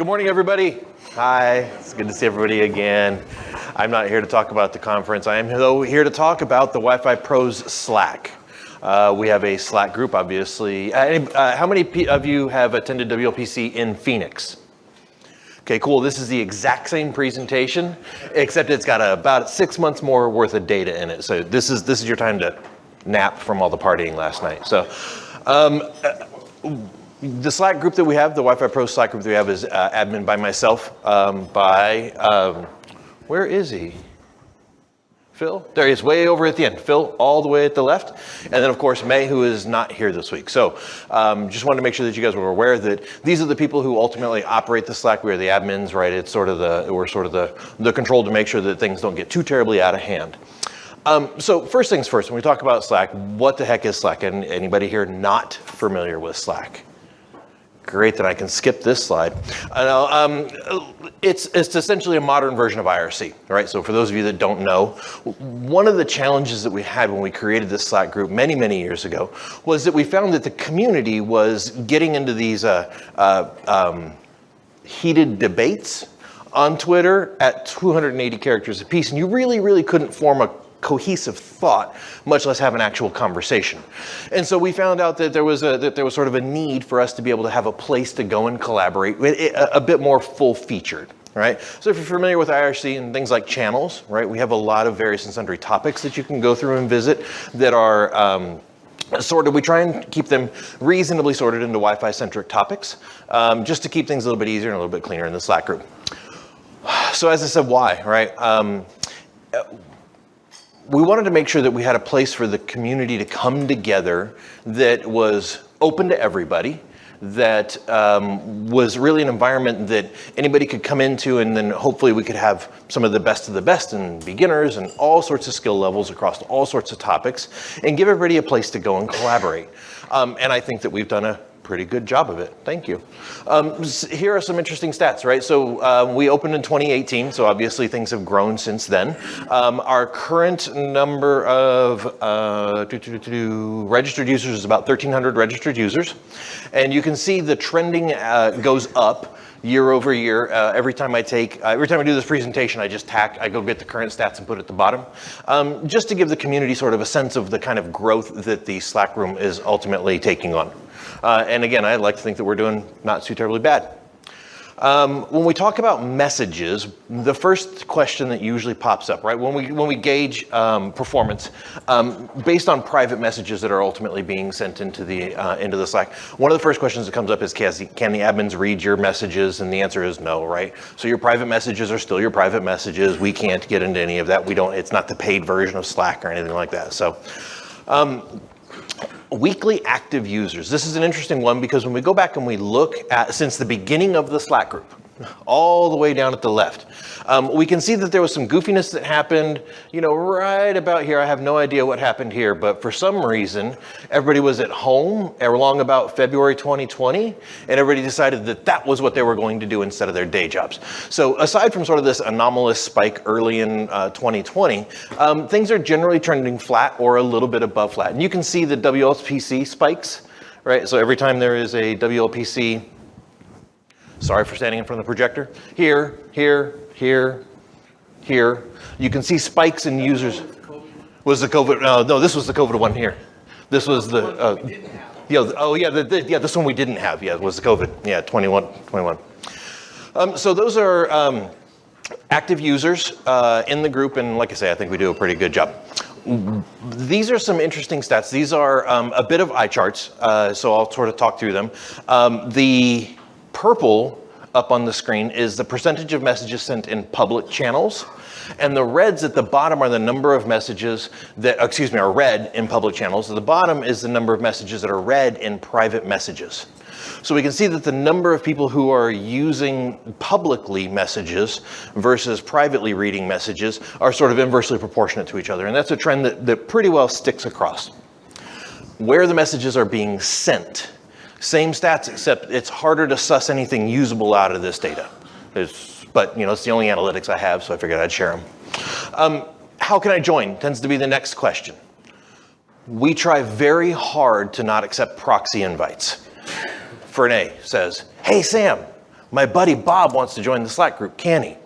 Good morning, everybody. Hi, it's good to see everybody again. I'm not here to talk about the conference. I am though here to talk about the Wi-Fi Pros Slack. We have a Slack group, obviously. How many of you have attended WLPC in Phoenix? Okay, cool. This is the exact same presentation, except it's got about 6 months more worth of data in it. So this is your time to nap from all the partying last night. So the Slack group that we have, the Wi-Fi Pro Slack group that we have is admin by myself, where is he? Phil? There he is, way over at the end. Phil, all the way at the left. And then, of course, May, who is not here this week. So just wanted to make sure that you guys were aware that these are the people who ultimately operate the Slack. We are the admins, right? It's sort of we're sort of the control to make sure that things don't get too terribly out of hand. So first things first, when we talk about Slack, what the heck is Slack? And anybody here not familiar with Slack? Great, then I can skip this slide. It's essentially a modern version of IRC, right? So for those of you that don't know, one of the challenges that we had when we created this Slack group many, many years ago was that we found that the community was getting into these heated debates on Twitter at 280 characters apiece, and you really, really couldn't form a cohesive thought, much less have an actual conversation. And so we found out that there was sort of a need for us to be able to have a place to go and collaborate a bit more full featured, right? So if you're familiar with IRC and things like channels, right, we have a lot of various and sundry topics that you can go through and visit that are sorted. We try and keep them reasonably sorted into Wi-Fi centric topics, just to keep things a little bit easier and a little bit cleaner in the Slack group. So as I said, why, right? We wanted to make sure that we had a place for the community to come together that was open to everybody, that was really an environment that anybody could come into, and then hopefully we could have some of the best and beginners and all sorts of skill levels across all sorts of topics, and give everybody a place to go and collaborate. And I think that we've done a pretty good job of it. Thank you. Here are some interesting stats, right? So we opened in 2018, so obviously things have grown since then. Our current number of registered users is about 1,300 registered users. And you can see the trending goes up year over year. Every time I do this presentation, I go get the current stats and put it at the bottom, just to give the community sort of a sense of the kind of growth that the Slack room is ultimately taking on. And again, I'd like to think that we're doing not too terribly bad. When we talk about messages, the first question that usually pops up, right? When we gauge performance based on private messages that are ultimately being sent into the Slack, one of the first questions that comes up is, can the admins read your messages? And the answer is no, right? So your private messages are still your private messages. We can't get into any of that. It's not the paid version of Slack or anything like that. So. Weekly active users. This is an interesting one because when we go back and we look at since the beginning of the Slack group, all the way down at the left, we can see that there was some goofiness that happened, right about here. I have no idea what happened here, but for some reason, everybody was at home along about February 2020, and everybody decided that that was what they were going to do instead of their day jobs. So aside from sort of this anomalous spike early in 2020, things are generally trending flat or a little bit above flat. And you can see the WLPC spikes, right? So every time there is a WLPC, sorry for standing in front of the projector. Here. You can see spikes in users. Was the COVID? No, this was the COVID one here. This was the. This one we didn't have. Yeah, it was the COVID. Yeah, 21. So those are active users in the group, and like I say, I think we do a pretty good job. These are some interesting stats. These are a bit of eye charts, so I'll sort of talk through them. The purple up on the screen is the percentage of messages sent in public channels, and the reds at the bottom are the number of messages that, are read in public channels. At the bottom is the number of messages that are read in private messages. So we can see that the number of people who are using publicly messages versus privately reading messages are sort of inversely proportionate to each other, and that's a trend that pretty well sticks across. Where the messages are being sent, same stats, except it's harder to suss anything usable out of this data. But it's the only analytics I have, so I figured I'd share them. How can I join? Tends to be the next question. We try very hard to not accept proxy invites. Fernay says, hey Sam, My buddy Bob wants to join the Slack group. Can he?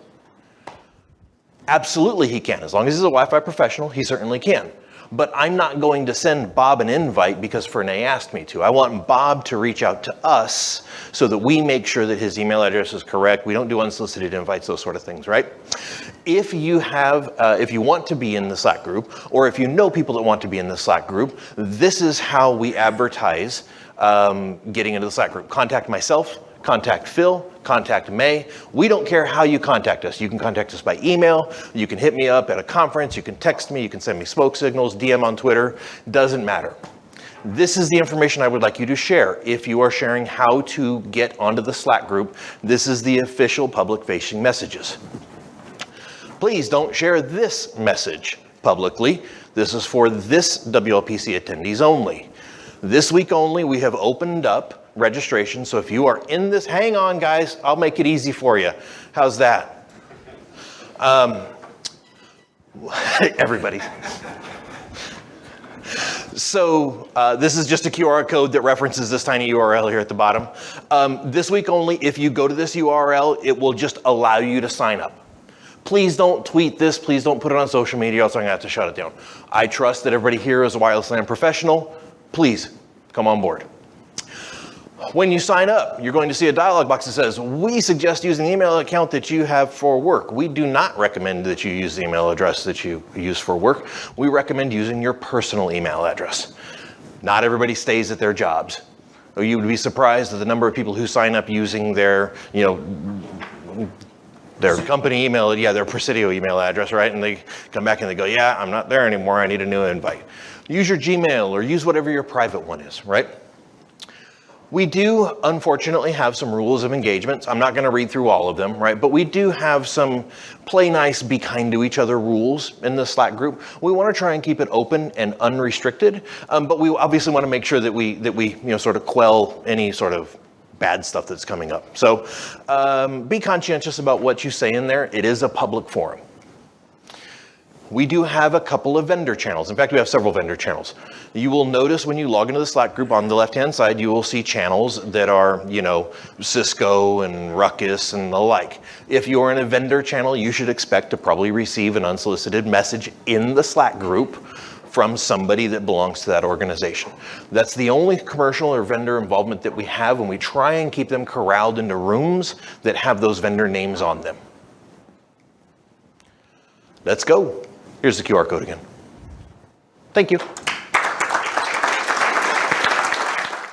Absolutely he can. As long as he's a Wi-Fi professional, he certainly can. But I'm not going to send Bob an invite because Fernay asked me to. I want Bob to reach out to us so that we make sure that his email address is correct. We don't do unsolicited invites, those sort of things, right? If you want to be in the Slack group, or if you know people that want to be in the Slack group, this is how we advertise getting into the Slack group. Contact myself, contact Phil, contact May. We don't care how you contact us. You can contact us by email. You can hit me up at a conference. You can text me. You can send me smoke signals, DM on Twitter. Doesn't matter. This is the information I would like you to share. If you are sharing how to get onto the Slack group, this is the official public-facing messages. Please don't share this message publicly. This is for this WLPC attendees only. This week only, we have opened up registration. So if you are in this, hang on guys, I'll make it easy for you. How's that? Everybody. So this is just a QR code that references this tiny URL here at the bottom. This week only, if you go to this URL, it will just allow you to sign up. Please don't tweet this. Please don't put it on social media, else I'm gonna have to shut it down. I trust that everybody here is a wireless LAN professional. Please come on board. When you sign up, you're going to see a dialog box that says, we suggest using the email account that you have for work. We do not recommend that you use the email address that you use for work. We recommend using your personal email address. Not everybody stays at their jobs. You would be surprised at the number of people who sign up using their, their company email, their Presidio email address, right? And they come back and they go, yeah, I'm not there anymore. I need a new invite. Use your Gmail or use whatever your private one is, right? We do, unfortunately, have some rules of engagement. I'm not going to read through all of them, right? But we do have some play nice, be kind to each other rules in the Slack group. We want to try and keep it open and unrestricted, but we obviously want to make sure that we sort of quell any sort of bad stuff that's coming up. So be conscientious about what you say in there. It is a public forum. We do have a couple of vendor channels. In fact, we have several vendor channels. You will notice when you log into the Slack group on the left-hand side, you will see channels that are, Cisco and Ruckus and the like. If you're in a vendor channel, you should expect to probably receive an unsolicited message in the Slack group from somebody that belongs to that organization. That's the only commercial or vendor involvement that we have, and we try and keep them corralled into rooms that have those vendor names on them. Let's go. Here's the QR code again. Thank you.